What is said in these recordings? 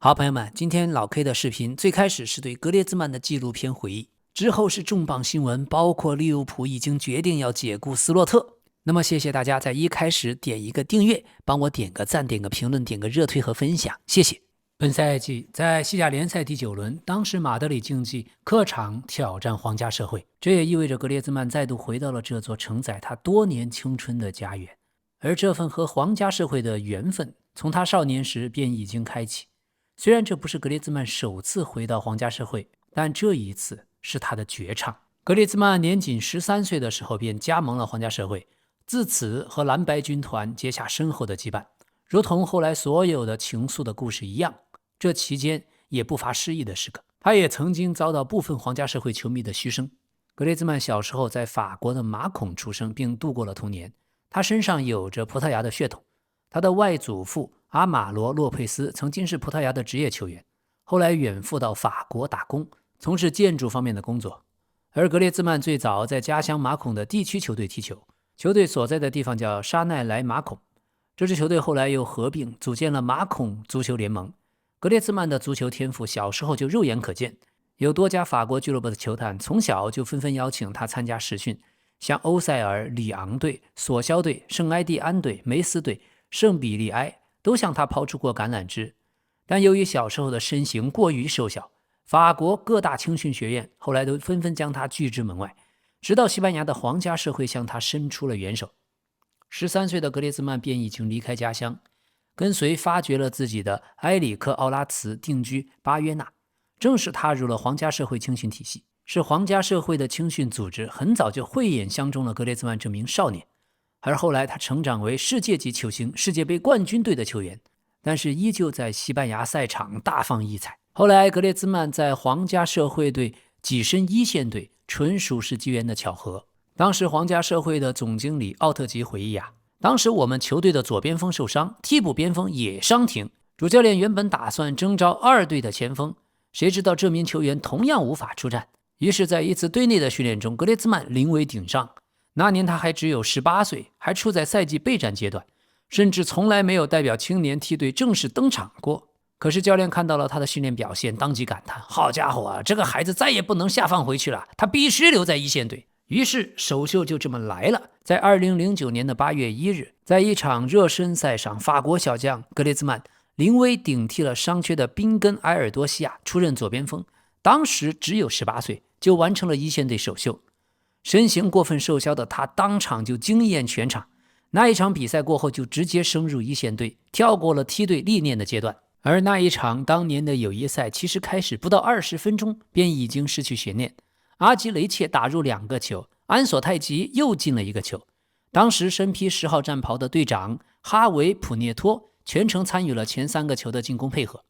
好，朋友們，今天老 K 的視頻最開始是對格列茲曼的紀錄片回憶，之後是重磅新聞，包括利物浦已經決定要解雇斯洛特。那麼謝謝大家在一開始點一個訂閱，幫我點個讚，點個評論，點個熱推和分享，謝謝。本賽季在西甲聯賽第9輪，當時馬德里競技客場挑戰皇家社會，這也意味着格列茲曼再度回到了這座承載他多年青春的家園，而這份和皇家社會的緣分，從他少年時便已經開啟。雖然這不是格列茲曼首次回到皇家社會，但這一次是他的絕唱。格列茲曼年僅13歲的時候便加盟了皇家社會，自此和藍白軍團結下深厚的羈絆，如同後來所有的情愫的故事一樣。這期間也不乏失意的時刻，他也曾經遭到部分皇家社會球迷的噓聲。格列茲曼小時候在法國的馬孔出生，並度過了童年。他身上有着葡萄牙的血統，他的外祖父阿馬羅·洛佩斯曾經是葡萄牙的職業球員，後來遠赴到法國打工，從事建築方面的工作。而格列茲曼最早在家鄉馬孔的地區球隊踢球，球隊所在的地方叫沙奈萊馬孔。這支球隊後來又合併組建了馬孔足球聯盟。格列茲曼的足球天賦小時候就肉眼可見，有多家法國俱樂部的球探從小就紛紛邀請他參加實訓，像歐塞爾、里昂隊、索肖隊、聖埃蒂安隊、梅斯隊、聖比利埃都向他拋出過橄欖枝，但由於小時候的身形過於瘦小，法國各大青訓學院後來都紛紛將他拒之門外，直到西班牙的皇家社會向他伸出了援手。13歲的格列茲曼便已經離開家鄉，跟隨發掘了自己的埃里克·奧拉茨定居巴約納，正式踏入了皇家社會青訓體系。是皇家社會的青訓組織很早就慧眼相中了格列茲曼這名少年，而後來他成長為世界級球星、世界杯冠軍隊的球員，但是依舊在西班牙賽場大放異彩。後來格列茲曼在皇家社會隊躋身一線隊，純屬是機緣的巧合。當時皇家社會的總經理奧特吉回憶當時我們球隊的左邊鋒受傷，替補邊鋒也傷停，主教練原本打算徵召二隊的前鋒，誰知道這名球員同樣無法出戰。於是在一次隊內的訓練中，格列茲曼臨危頂上。那年他還只有18歲，還處在賽季備戰階段，甚至從來沒有代表青年梯隊正式登場過。可是教練看到了他的訓練表現，當即感嘆：好家伙啊，這個孩子再也不能下放回去了，他必須留在一線隊。於是首秀就這麼來了。在2009年的8月1日，在一場熱身賽上，法國小將格列茲曼臨危頂替了傷缺的賓根埃爾多西亞，出任左邊鋒。當時只有18歲，就完成了一線隊首秀。身形過分瘦小的他當場就驚豔全場。那一場比賽過後就直接升入一線隊，跳過了梯隊歷練的階段。而那一場當年的友誼賽其實開始不到20分鐘便已經失去懸念，阿吉雷切打入2個球，安索泰吉又進了1個球。當時身披10號戰袍的隊長哈維普涅托全程參與了前3個球的進攻配合。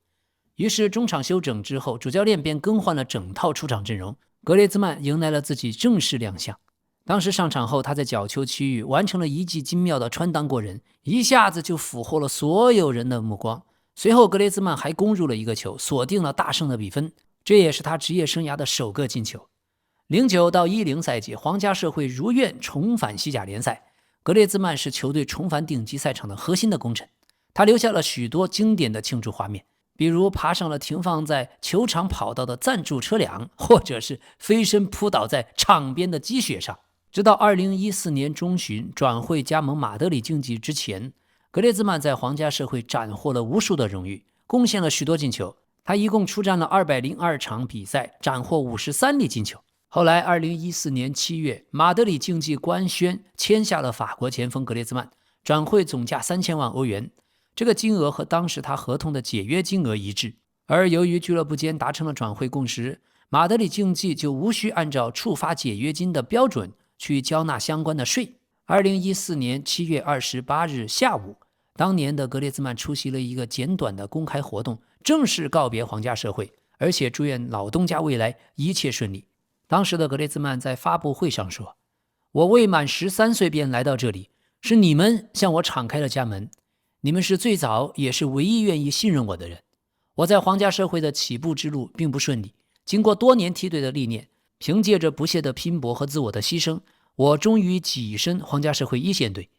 於是中場休整之後，主教練便更換了整套出場陣容，格列茲曼迎來了自己正式亮相。當時上場後，他在角球區域完成了一记精妙的穿襠過人，一下子就俘獲了所有人的目光。隨後格列茲曼還攻入了1個球，鎖定了大勝的比分，這也是他職業生涯的首個進球。09到10賽季，皇家社會如願重返西甲聯賽，格列茲曼是球隊重返頂級賽場的核心的功臣。他留下了許多經典的慶祝畫面，比如爬上了停放在球場跑道的贊助車輛，或者是飛身撲倒在場邊的積雪上。直到2014年中旬轉會加盟馬德里競技之前，格列茲曼在皇家社會斬獲了無數的榮譽，貢獻了許多進球。他一共出戰了202場比賽，斬獲53粒進球。後來2014年7月，馬德里競技官宣簽下了法國前鋒格列茲曼，轉會總價3000萬歐元。這個金額和當時他合同的解約金額一致。而由於俱樂部間達成了轉會共識，馬德里競技就無需按照觸發解約金的標準去交納相關的稅。2014年7月28日下午，當年的格列茲曼出席了一個簡短的公開活動，正式告別皇家社會，而且祝願老東家未來一切順利。當時的格列茲曼在發布會上說：我未滿13歲便來到這裡，是你們向我敞開了家門，你們是最早也是唯一願意信任我的人。我在皇家社會的起步之路並不順利，經過多年梯隊的歷練，憑借着不懈的拼搏和自我的犧牲，我終於躋身皇家社會一線隊。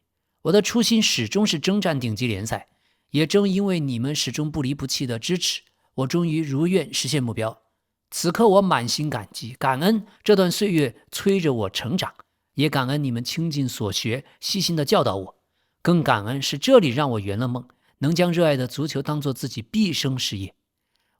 我的初心始終是征戰頂級聯賽，也正因為你們始終不離不棄的支持，我終於如願實現目標。此刻我滿心感激，感恩這段歲月催着我成長，也感恩你們傾盡所學，細心的教導我，更感恩是這裡讓我圓了夢，能將熱愛的足球當作自己畢生事業。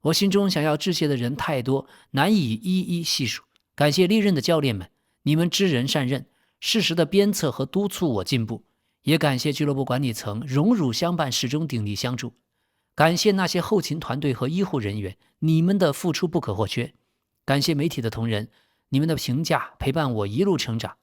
我心中想要致謝的人太多，難以一一細數。感謝歷任的教練們，你們知人善任，適時的鞭策和督促我進步。也感謝俱樂部管理層榮辱相伴，始終鼎力相助。感謝那些後勤團隊和醫護人員，你們的付出不可或缺。感謝媒體的同仁，你们的評價陪伴我一路成長。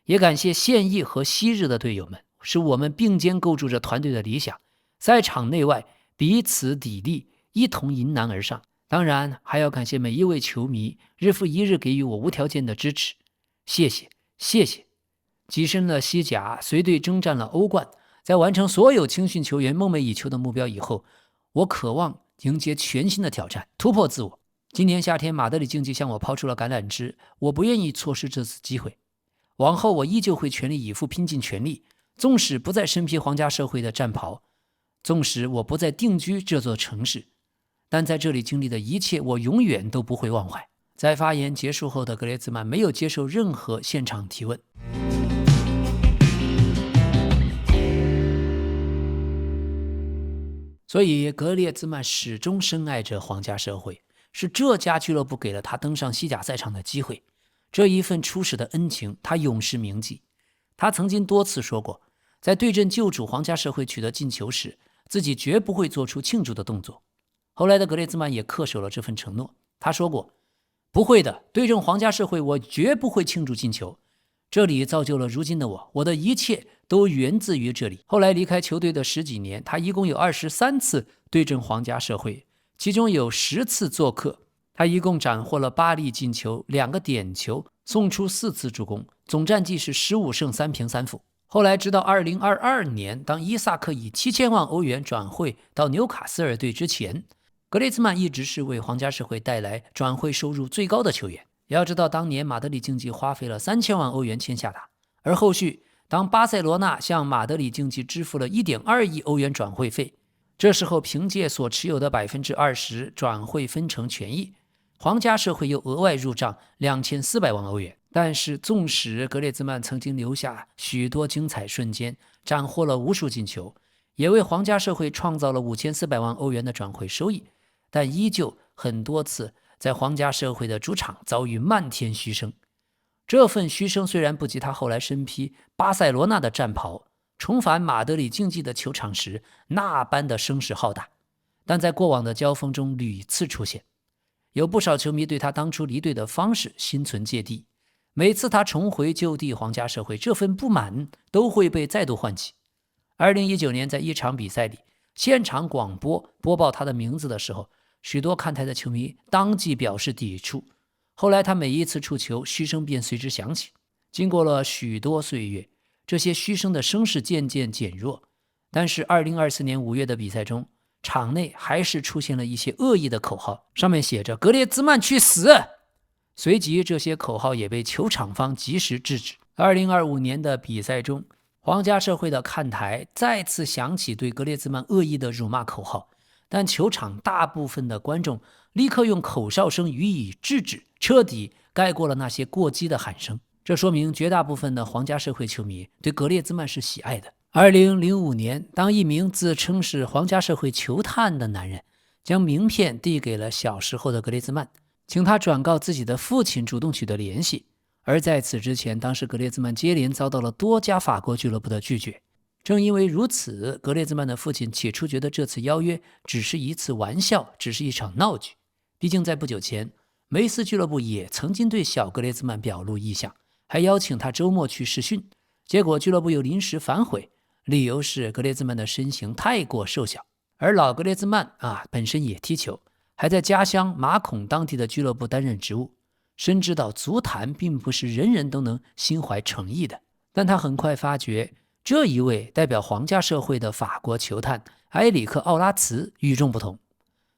也感謝現役和昔日的隊友們，是我們並肩構築着團隊的理想，在場內外彼此砥礪，一同迎難而上。當然還要感謝每一位球迷日復一日給予我無條件的支持，謝謝謝謝。躋身了西甲，隨隊征戰了歐冠，在完成所有青訓球員夢寐以求的目標以後，我渴望迎接全新的挑戰，突破自我。今年夏天，馬德里競技向我拋出了橄欖枝，我不願意錯失這次機會。往後我依舊會全力以赴，拼盡全力，縱使不再身披皇家社會的戰袍，縱使我不再定居這座城市，但在這裡經歷的一切，我永遠都不會忘懷。在發言結束後的格列茲曼沒有接受任何現場提問。所以格列茲曼始終深愛着皇家社會，是這家俱樂部給了他登上西甲賽場的機會。這一份初始的恩情，他永世銘記。他曾經多次說過，在對陣舊主皇家社會取得進球時，自己絕不會做出慶祝的動作。後來的格列茲曼也恪守了這份承諾。他說過，不會的，對陣皇家社會我絕不會慶祝進球。這裡造就了如今的我，我的一切都源自於這裡。後來離開球隊的十幾年，他一共有23次對陣皇家社會，其中有10次做客。他一共斬獲了8粒進球，2個點球，送出4次助攻，總戰績是15勝3平3負。後來直到2022年，當伊薩克以7000萬歐元轉會到紐卡斯爾隊之前，格列茲曼一直是為皇家社會帶來轉會收入最高的球員。要知道，當年馬德里競技花費了3000萬歐元簽下他，而後續當巴塞羅那向馬德里競技支付了1.2億歐元轉會費，這時候憑借所持有的20%轉會分成權益，皇家社會又額外入賬2400萬歐元。但是縱使格列茲曼曾經留下許多精彩瞬間，斬獲了無數進球，也為皇家社會創造了5400萬歐元的轉會收益，但依舊很多次在皇家社會的主場遭遇漫天噓聲。這份噓聲雖然不及他後來身披巴塞羅那的戰袍，重返馬德里競技的球場時那般的聲勢浩大，但在過往的交鋒中屢次出現。有不少球迷對他當初離隊的方式心存芥蒂，每次他重回舊地皇家社會，這份不滿都會被再度喚起。2019年在一場比賽裡，現場廣播報他的名字的時候，許多看台的球迷當即表示抵觸。後來他每一次觸球，噓聲便隨之響起。經過了許多歲月，這些噓聲的聲勢漸漸減弱，但是2024年5月的比賽中，場內還是出現了一些惡意的口號，上面寫着格列茲曼去死。隨即這些口號也被球場方及時制止。2025年的比賽中，皇家社會的看台再次響起對格列茲曼惡意的辱罵口號，但球場大部分的觀眾立刻用口哨聲予以制止，徹底蓋過了那些過激的喊聲。這說明絕大部分的皇家社會球迷對格列茲曼是喜愛的。2005年，當一名自稱是皇家社會球探的男人將名片遞給了小時候的格列茲曼，請他轉告自己的父親主動取得聯繫。而在此之前，當時格列茲曼接連遭到了多家法國俱樂部的拒絕。正因為如此，格列茲曼的父親起初覺得這次邀約只是一次玩笑，只是一場鬧劇。畢竟在不久前，梅斯俱樂部也曾經對小格列茲曼表露意向，還邀請他周末去試訓，結果俱樂部又臨時反悔，理由是格列茲曼的身形太過瘦小。而老格列茲曼本身也踢球，還在家鄉馬孔當地的俱樂部擔任職務，深知道足壇並不是人人都能心懷誠意的。但他很快發覺，這一位代表皇家社會的法國球探埃里克·奧拉茨與眾不同。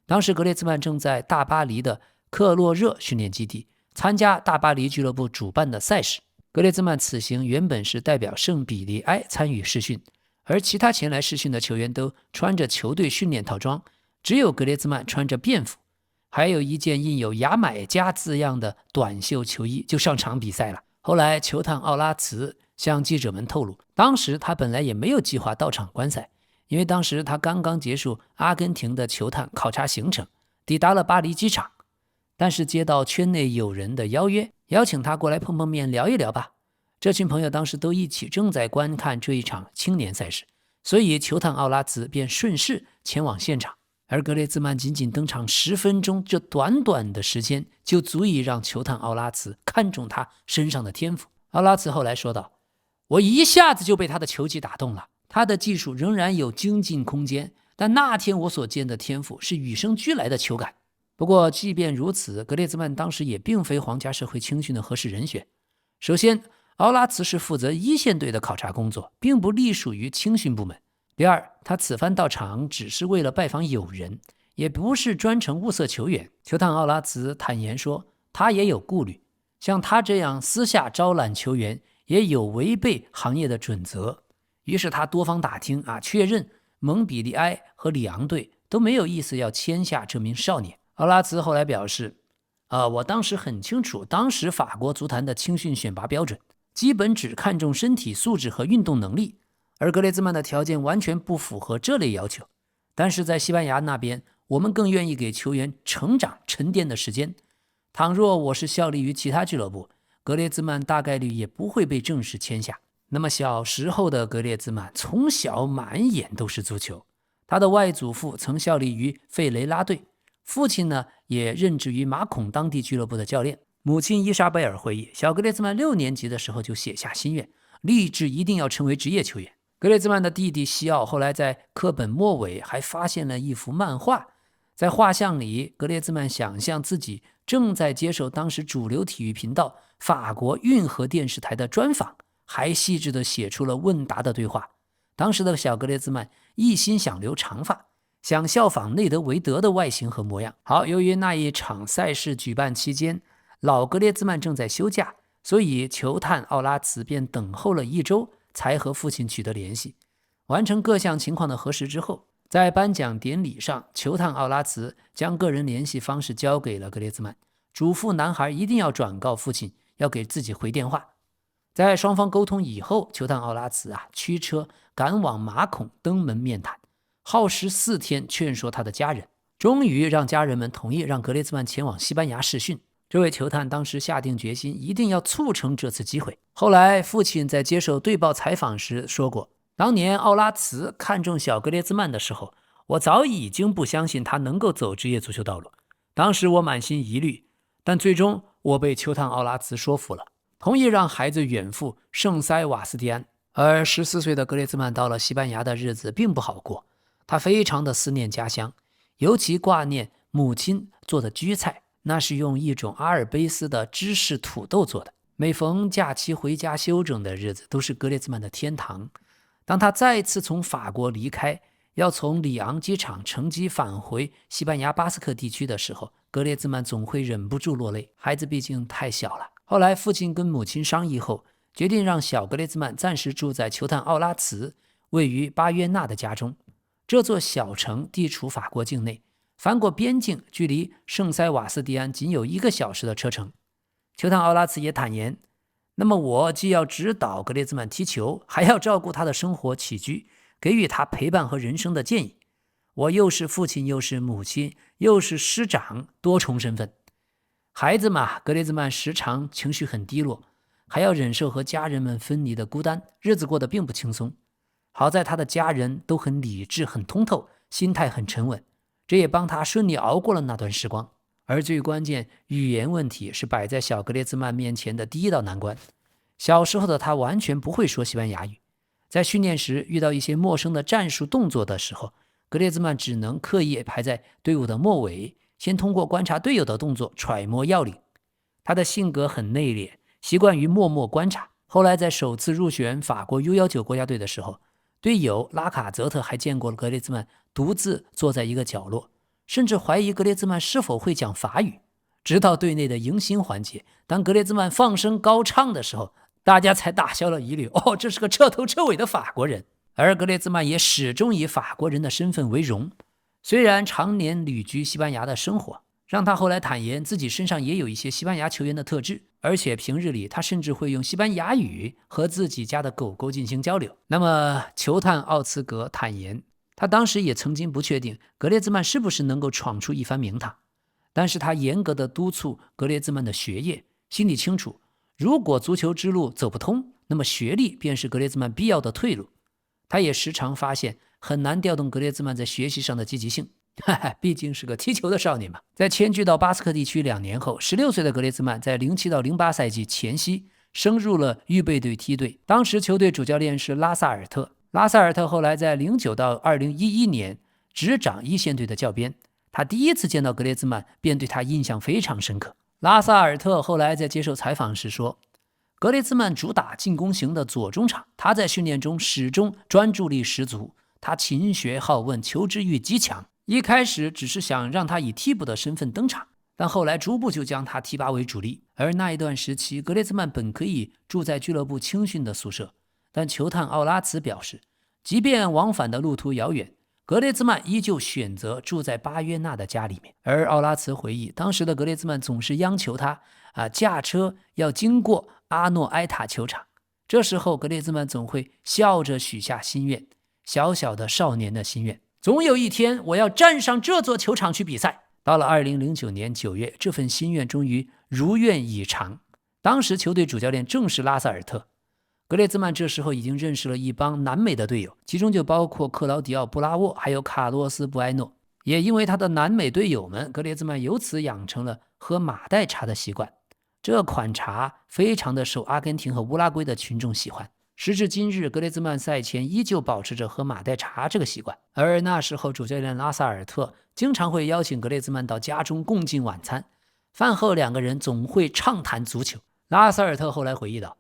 當時格列茲曼正在大巴黎的克洛熱訓練基地參加大巴黎俱樂部主辦的賽事。格列茲曼此行原本是代表聖比利埃參與試訓，而其他前來試訓的球員都穿着球隊訓練套裝，只有格列茲曼穿着便服，還有一件印有牙買加字樣的短袖球衣就上場比賽了。後來球探奧拉茨向記者們透露，當時他本來也沒有計劃到場觀賽，因為當時他剛剛結束阿根廷的球探考察行程，抵達了巴黎機場，但是接到圈內友人的邀約，邀請他過來碰碰面聊一聊吧。這群朋友當時都一起正在觀看這一場青年賽事，所以球探奧拉茨便順勢前往現場。而格列茲曼僅僅登場10分鐘，這短短的時間就足以讓球探奧拉茨看中他身上的天賦。奧拉茨後來說道，我一下子就被他的球技打動了，他的技術仍然有精進空間，但那天我所见的天賦是与生俱來的球感。不過即便如此，格列茲曼當時也並非皇家社會青训的合適人選。首先，奧拉茨是負責一線队的考察工作，並不隸屬於青训部門。第二，他此番到場只是為了拜訪友人，也不是專程物色球員。球探奧拉茨坦言說，他也有顧慮，像他這樣私下招攬球員也有違背行業的準則。於是他多方打聽確認蒙彼利埃和里昂隊都沒有意思要簽下這名少年。奧拉茨後來表示，我當時很清楚，當時法國足壇的青訓選拔標準基本只看重身體素質和運動能力，而格列茲曼的條件完全不符合這類要求。但是在西班牙那邊，我們更願意給球員成長沉澱的時間。倘若我是效力於其他俱樂部，格列茲曼大概率也不會被正式簽下。那麼小時候的格列茲曼從小滿眼都是足球，他的外祖父曾效力於費雷拉隊，父親呢也任職於馬孔當地俱樂部的教練。母親伊莎貝爾回憶，小格列茲曼6年級的時候就寫下心願，立志一定要成為職業球員。格列茲曼的弟弟西奧後來在課本末尾還發現了一幅漫畫，在畫像裡，格列茲曼想象自己正在接受當時主流體育頻道法國運河電視台的專訪，還細緻地寫出了問答的對話。當時的小格列茲曼一心想留長髮，想效仿內德維德的外形和模樣。好，由於那一場賽事舉辦期間，老格列茲曼正在休假，所以球探奧拉茨便等候了1周，才和父親取得聯繫。完成各項情況的核實之後，在頒獎典禮上，球探奧拉茨將個人聯繫方式交給了格列茲曼，囑咐男孩一定要轉告父親，要給自己回電話。在雙方溝通以後，球探奧拉茨驅車趕往馬孔登門面談，耗時4天勸說他的家人，終於讓家人們同意讓格列茲曼前往西班牙試訓。這位球探當時下定決心，一定要促成這次機會。後來父親在接受队報採訪時說過，當年奧拉茨看中小格列茲曼的時候，我早已經不相信他能夠走職業足球道路。當時我滿心疑慮，但最終我被球探奧拉茨說服了，同意讓孩子遠赴聖塞瓦斯蒂安。而14歲的格列茲曼到了西班牙的日子並不好過，他非常的思念家鄉，尤其掛念母親做的居菜，那是用一種阿爾卑斯的芝士土豆做的。每逢假期回家休整的日子，都是格列茲曼的天堂。當他再次從法國離開，要從里昂機場乘機返回西班牙巴斯克地區的時候，格列茲曼總會忍不住落淚。孩子畢竟太小了。後來父親跟母親商議後，決定讓小格列茲曼暫時住在球探奧拉茨位於巴約納的家中。這座小城地處法國境內，翻過邊境，距離聖塞瓦斯蒂安僅有1個小時的車程。球探奧拉茨也坦言，那麼我既要指導格列茲曼踢球，還要照顧他的生活起居，給予他陪伴和人生的建議。我又是父親，又是母親，又是師長，多重身份。孩子嘛，格列茲曼時常情緒很低落，還要忍受和家人們分離的孤單，日子過得並不輕鬆。好在他的家人都很理智，很通透，心態很沉穩，這也幫他順利熬過了那段時光。而最關鍵，語言問題是擺在小格列茲曼面前的第一道難關。小時候的他完全不會說西班牙語，在訓練時遇到一些陌生的戰術動作的時候，格列茲曼只能刻意排在隊伍的末尾，先通過觀察隊友的動作揣摩要領。他的性格很內斂，習慣於默默觀察。後來在首次入選法國 U19 國家隊的時候，隊友拉卡澤特還見過格列茲曼獨自坐在一個角落，甚至懷疑格列茲曼是否會講法語。直到隊內的迎新環節，當格列茲曼放聲高唱的時候，大家才打消了疑慮，這是個徹頭徹尾的法國人。而格列茲曼也始終以法國人的身份為榮。雖然常年旅居西班牙的生活，讓他後來坦言自己身上也有一些西班牙球員的特質，而且平日裡他甚至會用西班牙語和自己家的狗狗進行交流。那麼球探奧茨格坦言，他當時也曾經不確定格列茲曼是不是能夠闖出一番名堂，但是他嚴格地督促格列茲曼的學業，心裡清楚，如果足球之路走不通，那麼學歷便是格列茲曼必要的退路。他也時常發現很難調動格列茲曼在學習上的積極性，畢竟是個踢球的少年嘛。在遷居到巴斯克地區2年後，16歲的格列茲曼在07到08賽季前夕升入了預備隊梯隊，當時球隊主教練是拉薩爾特。拉薩爾特後來在09到2011年執掌一線隊的教鞭，他第一次見到格列茲曼便對他印象非常深刻。拉薩爾特後來在接受採訪時說，格列茲曼主打進攻型的左中場，他在訓練中始終專注力十足，他勤學好問，求知欲極強。一開始只是想讓他以替補的身份登場，但後來逐步就將他提拔為主力。而那一段時期，格列茲曼本可以住在俱樂部青訓的宿舍，但球探奧拉茨表示，即便往返的路途遙遠，格列茲曼依舊選擇住在巴約納的家裡面。而奧拉茨回憶，當時的格列茲曼總是央求他駕車要經過阿諾埃塔球場，這時候格列茲曼總會笑着許下心願，小小的少年的心願，總有一天我要站上這座球場去比賽。到了2009年9月，這份心願終於如願以償。當時球隊主教練正是拉薩爾特。格列茲曼這時候已經認識了一幫南美的隊友，其中就包括克勞迪奧·布拉沃還有卡洛斯·布埃諾。也因為他的南美隊友們，格列茲曼由此養成了喝馬黛茶的習慣。這款茶非常的受阿根廷和烏拉圭的群眾喜歡。時至今日，格列茲曼賽前依舊保持着喝馬黛茶這個習慣。而那時候主教練拉薩爾特經常會邀請格列茲曼到家中共進晚餐，飯後兩個人總會暢談足球。拉薩爾特後來回憶道，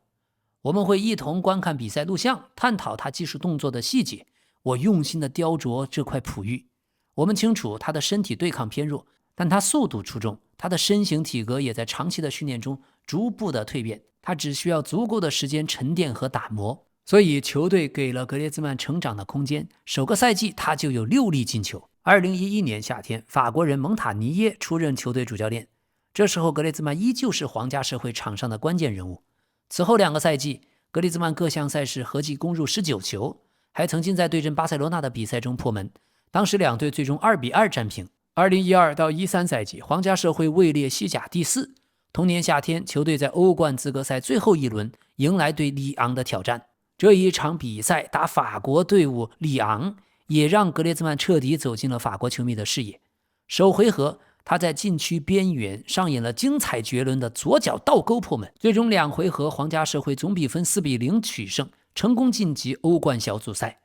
我們會一同觀看比賽錄像，探討他技術動作的細節。我用心地雕琢這塊璞玉。我們清楚他的身體對抗偏弱，但他速度出众，他的身形体格也在長期的訓練中逐步的蜕變。他只需要足夠的時間沉澱和打磨，所以球隊給了格列茲曼成長的空間。首個賽季他就有6粒進球。2011年夏天，法國人蒙塔尼耶出任球队主教練，這時候格列茲曼依舊是皇家社會場上的關鍵人物。此後2個賽季，格列茲曼各項賽事合計攻入19球，還曾經在對陣巴塞羅那的比賽中破門。當時兩隊最終2-2戰平。2012到13賽季，皇家社會位列西甲第4。同年夏天，球隊在歐冠資格賽最後一輪迎來對里昂的挑戰。這一場比賽打法國隊伍里昂，也讓格列茲曼徹底走進了法國球迷的視野。首回合，他在禁區邊緣上演了精彩絕倫的左腳倒鈎破門。最終2回合，皇家社會總比分4-0取勝，成功晉級歐冠小組賽。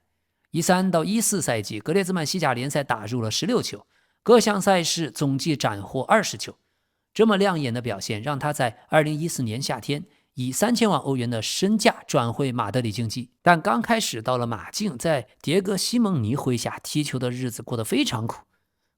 13到14賽季，格列茲曼西甲聯賽打入了16球，各項賽事總計斬獲20球。這麼亮眼的表現，讓他在2014年夏天以3000萬歐元的身價轉會馬德里競技。但剛開始到了馬競，在迭戈·西蒙尼麾下踢球的日子過得非常苦。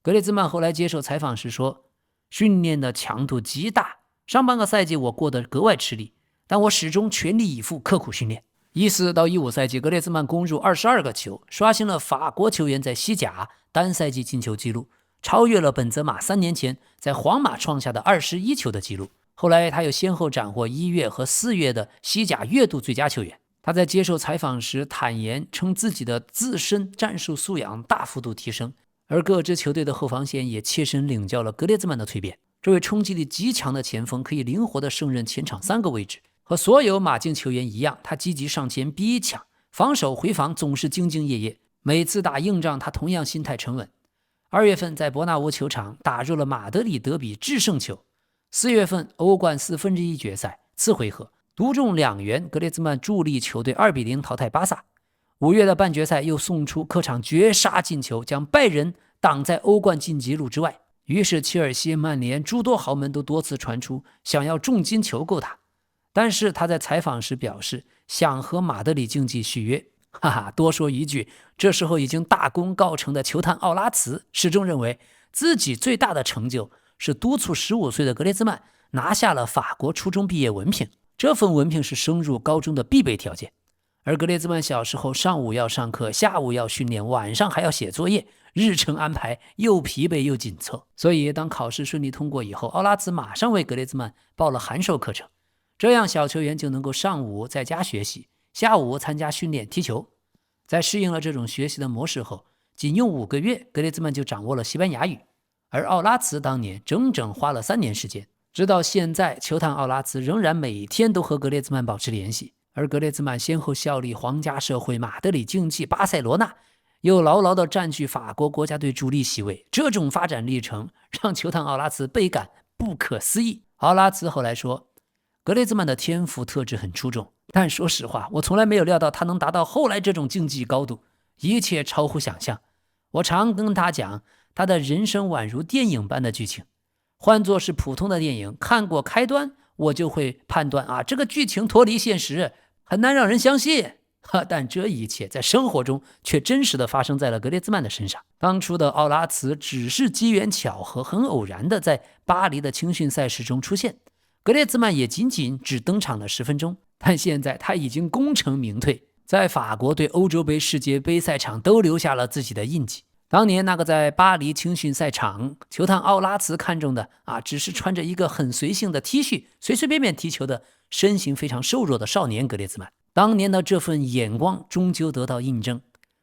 格列茲曼後來接受採訪時說，訓練的強度極大，上半個賽季我過得格外吃力，但我始終全力以赴刻苦訓練。14到15賽季，格列茲曼攻入22個球，刷新了法國球員在西甲單賽季進球紀錄，超越了本澤馬3年前在皇馬創下的21球的紀錄。後來他又先後斬獲1月和4月的西甲月度最佳球員。他在接受採訪時坦言稱自己的自身戰術素養大幅度提升，而各支球隊的後防線也切身領教了格列茲曼的蛻變。這位衝擊力極強的前鋒可以靈活地勝任前場3個位置，和所有馬競球員一樣，他積極上前逼搶，防守回防總是兢兢業業。每次打硬仗，他同樣心態沉穩。2月份在伯納烏球場打入了馬德里德比制勝球。4月份歐冠1/4決賽次回合獨中2元，格列茲曼助力球隊2-0淘汰巴薩。5月的半決賽又送出客場絕殺進球，將拜仁擋在歐冠晉級路之外。於是切爾西、曼聯諸多豪門都多次傳出想要重金求購他，但是他在採訪時表示想和馬德里競技續約。多說一句，這時候已經大功告成的球探奧拉茨始終認為自己最大的成就是督促15歲的格列茲曼拿下了法國初中畢業文憑，這份文憑是升入高中的必備條件。而格列茲曼小時候上午要上課，下午要訓練，晚上還要寫作業，日程安排又疲憊又緊湊。所以當考試順利通過以後，奧拉茲馬上為格列茲曼報了函授課程，這樣小球員就能夠上午在家學習，下午參加訓練踢球。在適應了這種學習的模式後，僅用5個月，格列茲曼就掌握了西班牙語，而奧拉茨當年整整花了3年時間。直到現在，球探奧拉茨仍然每天都和格列茲曼保持聯繫，而格列茲曼先後效力皇家社會、馬德里競技、巴塞羅那，又牢牢地佔據法國國家隊主力席位。這種發展歷程讓球探奧拉茨倍感不可思議。奧拉茨後來說，格列茲曼的天賦特質很出眾，但說實話，我從來沒有料到他能達到後來這種競技高度，一切超乎想象。我常跟他講，他的人生宛如電影般的劇情。換作是普通的電影，看過開端，我就會判斷這個劇情脫離現實，很難讓人相信。但這一切在生活中卻真實的發生在了格列茲曼的身上。當初的奧拉茨只是機緣巧合，很偶然的在巴黎的青訓賽事中出現，格列茲曼也僅僅只登場了10分鐘。但現在他已經功成名退，在法國對歐洲杯、世界杯賽場都留下了自己的印記。當年那個在巴黎青訓賽場，球探奧拉茨看中的只是穿着一個很隨性的 T 恤，隨隨便便踢球的身形非常瘦弱的少年格列茲曼。當年的這份眼光終究得到印證，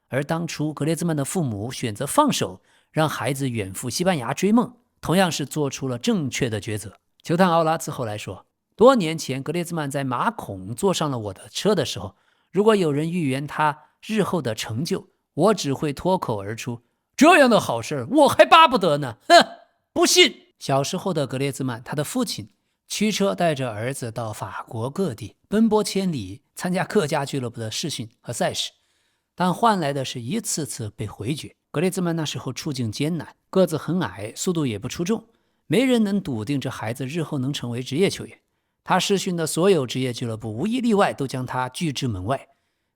而當初格列茲曼的父母選擇放手，讓孩子遠赴西班牙追夢，同樣是做出了正確的抉擇。球探奧拉茨後來說，多年前格列茲曼在馬孔坐上了我的車的时候，如果有人預言他日後的成就，我只會脫口而出，這樣的好事我還巴不得呢！不信。小時候的格列茲曼，他的父親驅車帶着兒子到法國各地奔波千里，參加各家俱樂部的試訓和賽事，但換來的是一次次被回絕。格列茲曼那時候處境艱難，個子很矮，速度也不出眾，沒人能篤定這孩子日後能成為職業球員。他試訓的所有職業俱樂部無一例外都將他拒之門外。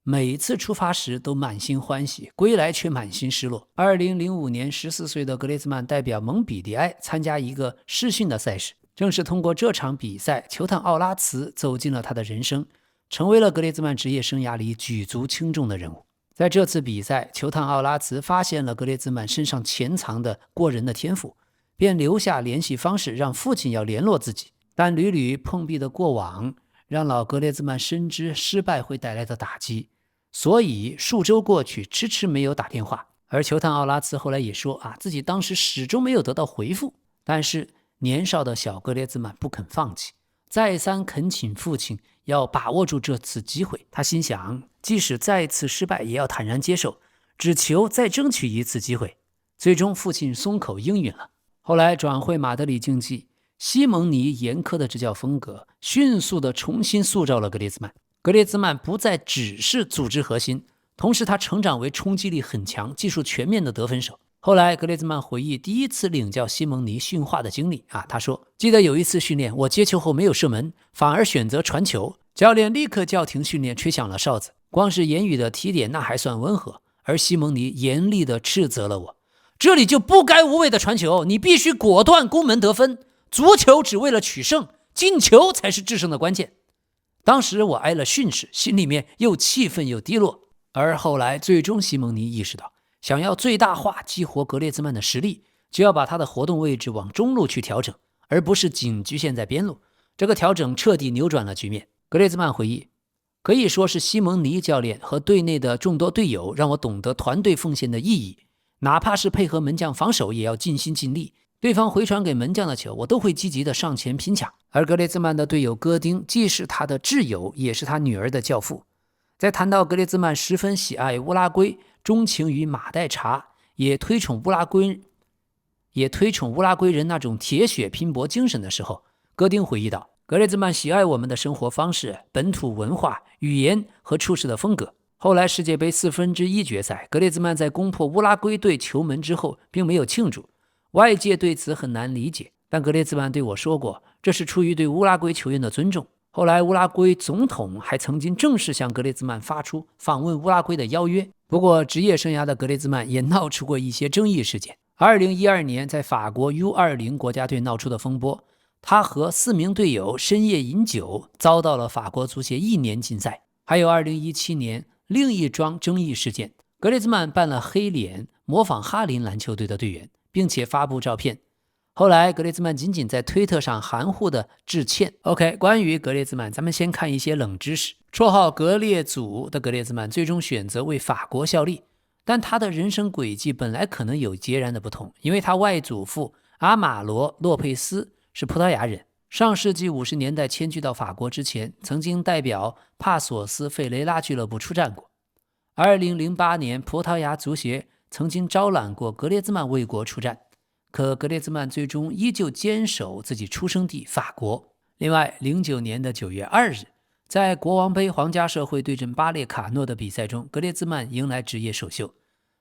每次出發時都滿心歡喜，歸來卻滿心失落。2005年14歲的格列茲曼代表蒙彼利埃參加一個試訓的賽事，正是通過這場比賽，球探奧拉茨走進了他的人生，成為了格列茲曼職業生涯裡舉足輕重的人物。在這次比賽，球探奧拉茨發現了格列茲曼身上潛藏的過人的天賦，便留下聯繫方式，讓父親要聯絡自己。但屢屢碰壁的過往讓老格列茲曼深知失敗會帶來的打擊，所以數周過去，遲遲沒有打電話。而球探奧拉茨後來也說自己當時始終沒有得到回復。但是年少的小格列茲曼不肯放棄，再三懇請父親要把握住這次機會。他心想，即使再次失敗也要坦然接受，只求再爭取一次機會。最終父親鬆口應允了。後來轉會馬德里競技，西蒙尼嚴苛的執教風格迅速地重新塑造了格列茲曼。格列茲曼不再只是組織核心，同時他成長為衝擊力很強、技術全面的得分手。後來格列茲曼回憶第一次領教西蒙尼訓話的經歷他說，記得有一次訓練，我接球後沒有射門，反而選擇傳球，教練立刻叫停訓練，吹響了哨子。光是言語的提點那還算溫和，而西蒙尼嚴厲地斥責了我，這裡就不該無謂的傳球，你必須果斷攻門得分，足球只為了取勝，進球才是制勝的關鍵。當時我挨了訓斥，心裡面又氣憤又低落。而後來最終西蒙尼意識到，想要最大化激活格列茲曼的實力，就要把他的活動位置往中路去調整，而不是僅局限在邊路。這個調整徹底扭轉了局面。格列茲曼回憶，可以說是西蒙尼教練和隊內的眾多隊友讓我懂得團隊奉獻的意義，哪怕是配合門將防守也要盡心盡力，對方回傳給門將的球我都會積極的上前拼搶。而格列茲曼的隊友戈丁既是他的摯友，也是他女兒的教父。在談到格列茲曼十分喜愛烏拉圭，鍾情於馬黛查，也推崇烏拉圭人那種鐵血拼搏精神的時候，戈丁回憶道，格列茲曼喜愛我們的生活方式、本土文化、語言和處事的風格。後來世界杯1/4決賽，格列茲曼在攻破烏拉圭隊球門之後並沒有慶祝，外界對此很難理解，但格列茲曼对我說過，這是出於對烏拉圭球員的尊重。後來烏拉圭總統還曾經正式向格列茲曼發出訪問烏拉圭的邀約。不過職業生涯的格列茲曼也鬧出過一些爭議事件。2012年在法國 U20 國家隊鬧出的風波，他和4名隊友深夜飲酒，遭到了法國足協1年禁賽。還有2017年另一樁爭議事件，格列茲曼扮了黑臉，模仿哈林籃球隊的隊員，並且發布照片。後來格列茲曼僅僅在推特上含糊地致歉。OK， 關於格列茲曼，咱們先看一些冷知識。綽號格列祖的格列茲曼最終選擇為法國效力，但他的人生軌跡本來可能有截然的不同，因為他外祖父阿馬羅·洛佩斯是葡萄牙人，上世紀50年代遷居到法國之前，曾經代表帕索斯費雷拉俱樂部出戰過。2008年，葡萄牙足協曾經招攬過格列茲曼為國出戰，可格列茲曼最終依舊堅守自己出生地法國。另外，09年的9月2日，在國王杯皇家社會對陣巴列卡諾的比賽中，格列茲曼迎來職業首秀，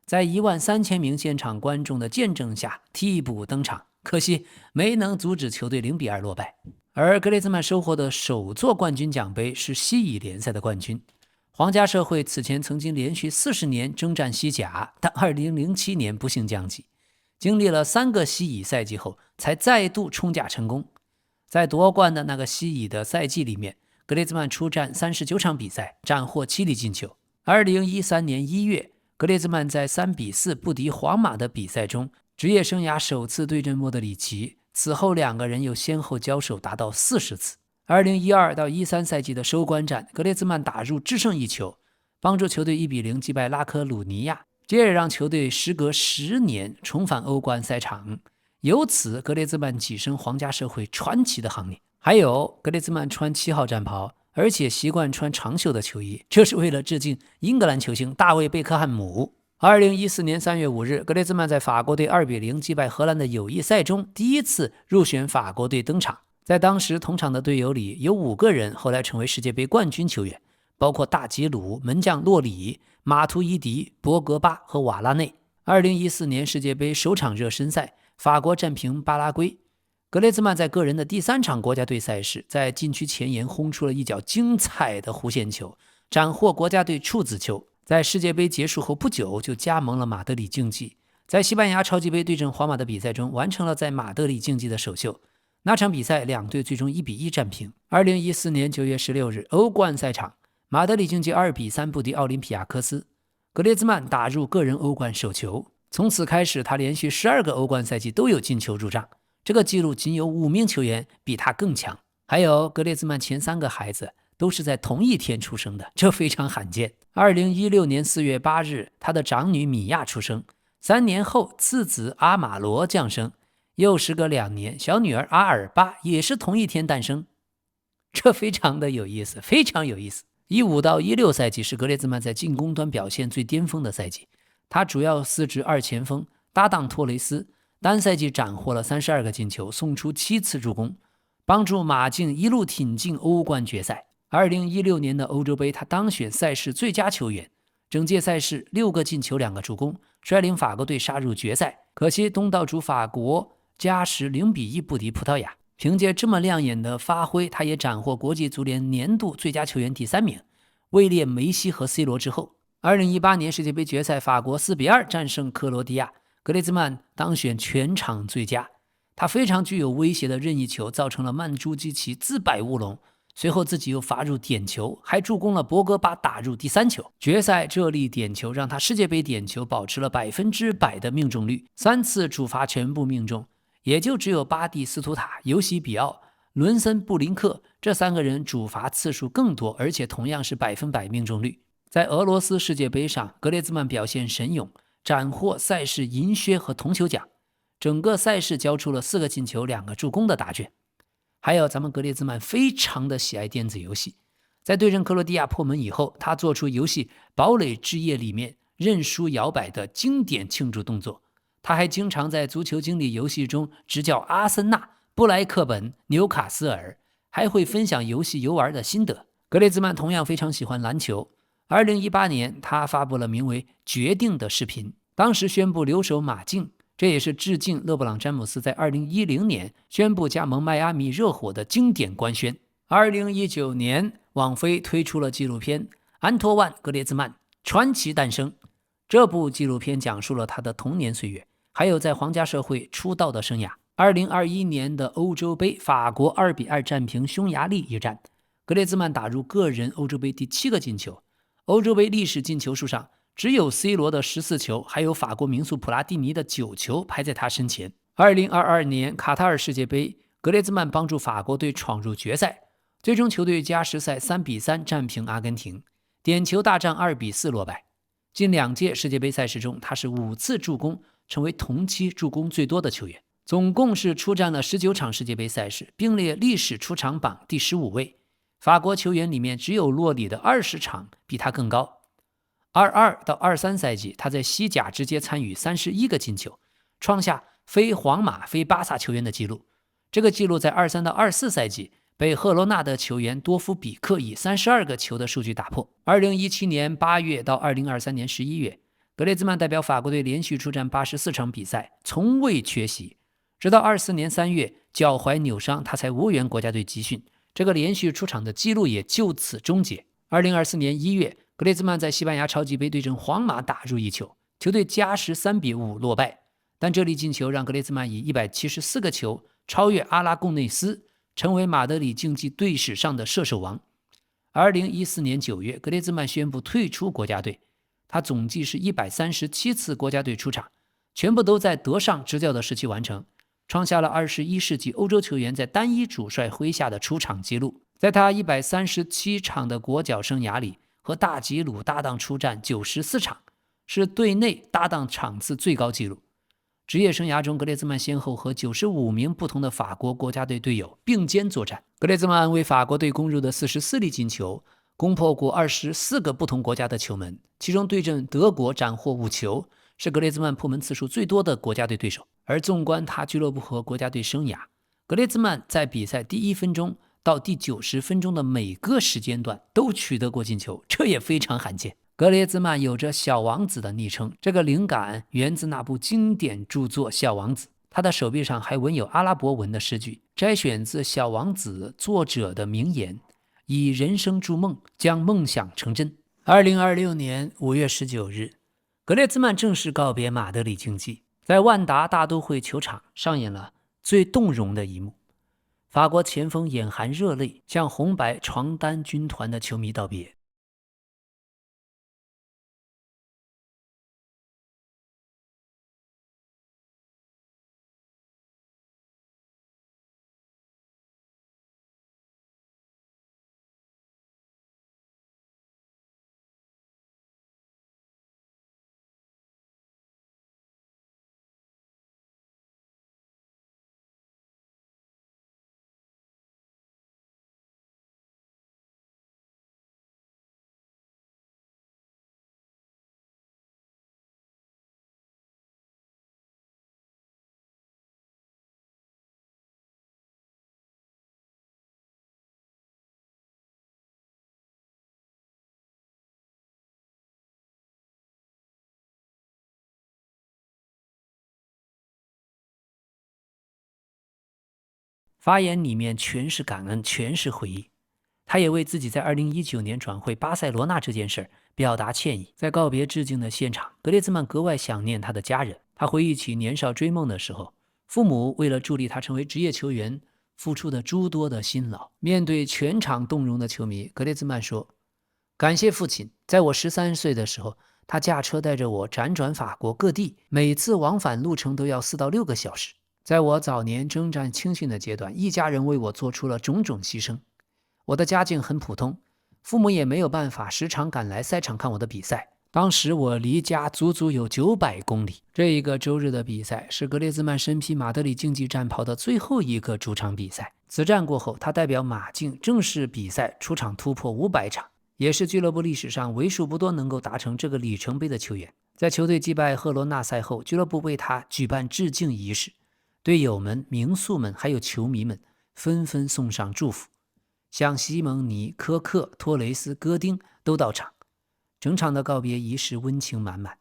在13000名現場觀眾的見證下替補登場，可惜沒能阻止球隊0-2落敗。而格列茲曼收穫的首座冠軍獎杯是西乙聯賽的冠軍。皇家社會此前曾經連續40年征戰西甲，但2007年不幸降級，經歷了3個西乙賽季後才再度衝甲成功。在奪冠的那個西乙的賽季裡面，格列茲曼出戰39場比賽，斬獲7粒進球。2013年1月，格列茲曼在3-4不敵皇馬的比賽中，職業生涯首次對陣莫德里奇，此後2個人又先後交手達到40次。2012到13賽季的收官戰，格列茲曼打入制勝一球，幫助球隊1-0擊敗拉科魯尼亞，這也讓球隊時隔10年重返歐冠賽場。由此，格列茲曼躋身皇家社會傳奇的行列。還有，格列茲曼穿7號戰袍，而且習慣穿長袖的球衣，這是為了致敬英格蘭球星大衛·貝克漢姆。2014年3月5日，格列茲曼在法國隊2-0擊敗荷蘭的友誼賽中，第一次入選法國隊登場。在當時同場的隊友裡，有5個人後來成為世界杯冠軍球員，包括大吉魯、門將洛里、馬圖伊迪、博格巴和瓦拉內。2014年世界杯首場热身賽，法國戰平巴拉圭。格列茲曼在個人的第3場國家隊賽事，在禁區前沿轟出了一腳精彩的弧線球，斬獲國家隊處子球。在世界杯結束後不久，就加盟了馬德里競技，在西班牙超級杯對陣皇馬的比賽中，完成了在馬德里競技的首秀。那場比賽兩隊最終1-1戰平。2014年9月16日，歐冠賽場，馬德里競技2-3不敵奧林匹亞科斯，格列茲曼打入個人歐冠首球。從此開始，他連續12個歐冠賽季都有進球入賬，這個紀錄僅有5名球員比他更強。還有格列茲曼前3個孩子都是在同一天出生的，這非常罕見。2016年4月8日，他的長女米婭出生，3年後次子阿馬羅降生。又時隔2年，小女兒阿爾巴也是同一天誕生，這非常的有意思，非常有意思。15到16賽季是格列茲曼在進攻端表現最巔峰的賽季，他主要司職2前鋒，搭檔托雷斯，單賽季斬獲了32個進球，送出7次助攻，幫助馬競一路挺進歐冠決賽。2016年的歐洲杯，他當選賽事最佳球員，整屆賽事6個進球2個助攻，率領法國隊殺入決賽。可惜東道主法國加時0-1不敵葡萄牙。憑借這麼亮眼的發揮，他也斬獲國際足聯年度最佳球員第3名，位列梅西和 C 羅之後。2018年世界杯決賽，法國4-2戰勝克羅地亞，格列茲曼當選全場最佳。他非常具有威脅的任意球造成了曼朱基奇自擺烏龍，隨後自己又罰入點球，還助攻了博格巴打入第3球。決賽這粒點球讓他世界杯點球保持了100%的命中率，3次主罰全部命中，也就只有巴蒂斯圖塔、尤西比奧、倫森布林克這3個人主罰次數更多，而且同樣是100%命中率。在俄羅斯世界杯上，格列茲曼表現神勇，斬獲賽事銀靴和銅球獎，整個賽事交出了4個進球2個助攻的答卷。還有咱們格列茲曼非常的喜愛電子遊戲，在對陣克羅地亞破门以後，他做出遊戲《堡壘之夜》裡面認輸搖擺的經典慶祝動作。他還經常在足球經理遊戲中執教阿森納、布萊克本、紐卡斯爾，還會分享遊戲遊玩的心得。格列茲曼同樣非常喜歡籃球。2018年，他發布了名為《決定》的視頻，當時宣布留守馬競，這也是致敬勒布朗·詹姆斯在2010年宣布加盟邁阿密熱火的經典官宣。2019年，網飛推出了紀錄片《安托萬·格列茲曼：傳奇誕生》。這部紀錄片講述了他的童年歲月，還有在皇家社會出道的生涯。2021年的歐洲杯，法國2-2戰平匈牙利一戰，格列茲曼打入個人歐洲杯第7個進球，歐洲杯歷史進球數上只有 C 羅的14球，還有法國名宿普拉蒂尼的9球排在他身前。2022年卡塔爾世界杯，格列茲曼幫助法國隊闖入決賽，最終球隊加時賽3-3戰平阿根廷，點球大戰2-4落敗。近2屆世界杯賽事中，他是5次助攻，成為同期助攻最多的球員，總共是出戰了19場世界杯賽事，並列歷史出場榜第15位。法國球員裡面只有洛里的20場比他更高。22到23賽季，他在西甲直接參與31個進球，創下非皇馬非巴薩球員的紀錄。這個紀錄在23到24賽季被赫羅納德球員多夫比克以32個球的數據打破。2017年8月到2023年11月，格列茲曼代表法國隊連續出戰84場比賽，從未缺席。直到24年3月腳踝扭傷，他才無緣國家隊集訓，這個連續出場的紀錄也就此終結。2024年1月，格列茲曼在西班牙超級杯對陣皇馬打入1球，球隊加時3-5落敗，但這粒進球讓格列茲曼以174個球超越阿拉貢內斯，成為馬德里競技隊史上的射手王。2014年9月，格列茲曼宣布退出國家隊，他總計是137次國家隊出場，全部都在德尚執教的時期完成，創下了21世紀歐洲球員在單一主帥麾下的出場紀錄。在他137場的國腳生涯裡，和大吉魯搭檔出戰94場，是隊內搭檔場次最高紀錄。職業生涯中，格列茲曼先後和95名不同的法國國家隊隊友並肩作戰。格列茲曼為法國隊攻入的44粒進球，攻破過24個不同國家的球門，其中對陣德國斬獲5球，是格列茲曼破門次數最多的國家隊对手。而縱觀他俱樂部和國家隊生涯，格列茲曼在比賽第1分鐘到第90分鐘的每個時間段都取得過進球，這也非常罕見。格列茲曼有着小王子的昵稱，這個靈感源自那部經典著作《小王子》，他的手臂上還紋有阿拉伯文的詩句，摘選自《小王子》作者的名言：以人生築夢，將夢想成真。2026年5月19日，格列茲曼正式告別馬德里競技，在萬達大都會球場上演了最動容的一幕。法國前鋒眼含熱淚，向紅白床單軍團的球迷道別。发言裡面全是感恩，全是回憶。他也為自己在2019年轉會巴塞羅那這件事表達歉意。在告別致敬的現場，格列茲曼格外想念他的家人。他回憶起年少追夢的時候，父母為了助力他成為職業球員付出的諸多的辛勞。面對全場動容的球迷，格列茲曼說：感謝父親，在我13歲的時候，他駕車帶着我輾轉法國各地，每次往返路程都要4到6個小時。在我早年征戰青訓的階段，一家人為我做出了種種犧牲。我的家境很普通，父母也沒有辦法時常趕來賽場看我的比賽。當時我離家足足有900公里。這一個周日的比賽是格列茲曼身披馬德里競技戰袍的最後一個主場比賽。此戰過後，他代表馬競正式比賽出場突破500場，也是俱樂部歷史上為數不多能夠達成這個里程碑的球員。在球隊擊敗赫羅納賽後，俱樂部為他舉辦致敬儀式，隊友們、名宿們還有球迷們紛紛送上祝福，像西蒙尼、科克、托雷斯、戈丁都到場。整場的告別儀式溫情滿滿，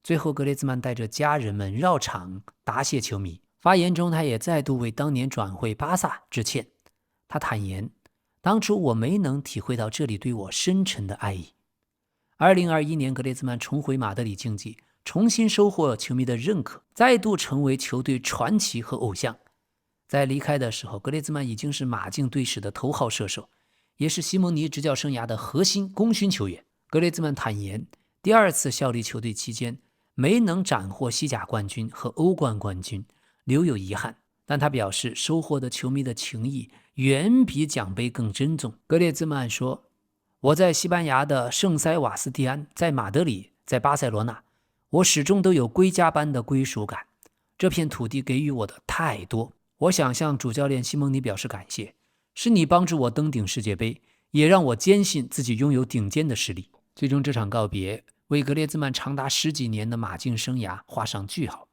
最後格列茲曼帶着家人們繞場答謝球迷。發言中，他也再度為當年轉會巴薩致歉。他坦言，當初我沒能體會到這裡對我深沉的愛意。2021年，格列茲曼重回馬德里競技，重新收穫球迷的認可，再度成為球隊傳奇和偶像。在離開的時候，格列茲曼已經是馬競隊史的頭號射手，也是西蒙尼執教生涯的核心功勳球員。格列茲曼坦言，第二次效力球隊期間没能斬獲西甲冠軍和歐冠冠軍，留有遺憾。但他表示收穫的球迷的情誼遠比獎杯更珍重。格列茲曼說，我在西班牙的聖塞瓦斯蒂安，在馬德里，在巴塞羅那，我始終都有歸家般的歸屬感。這片土地給予我的太多，我想向主教練西蒙尼表示感謝，是你幫助我登頂世界杯，也讓我堅信自己擁有頂尖的實力。最終這場告別為格列茲曼長達10幾年的馬競生涯畫上句號，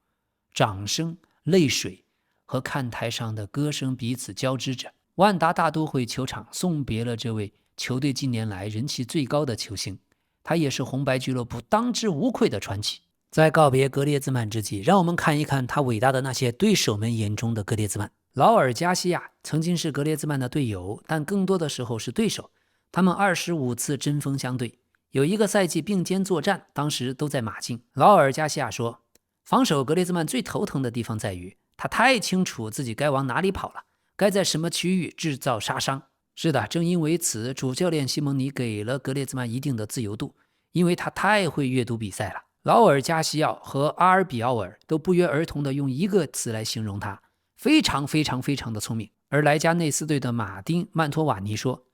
掌聲、淚水和看台上的歌聲彼此交織着。萬達大都會球場送別了這位球隊近年來人氣最高的球星，他也是紅白俱樂部當之無愧的傳奇。在告別格列茲曼之際，讓我們看一看他偉大的那些對手們眼中的格列茲曼。勞爾·加西亞曾經是格列茲曼的隊友，但更多的時候是对手。他們25次針鋒相對，有一個賽季並肩作戰，當時都在馬競。勞爾·加西亞說，防守格列茲曼最頭疼的地方在於他太清楚自己該往哪裡跑了，該在什麼區域制造殺傷。是的，正因為此，主教練西蒙尼給了格列茲曼一定的自由度，因為他太會閱讀比賽了。勞爾·加西奧和阿爾比奧爾都不約而同地用一個詞來形容他，非常非常非常的聰明。而萊加內斯隊的馬丁·曼托瓦尼說，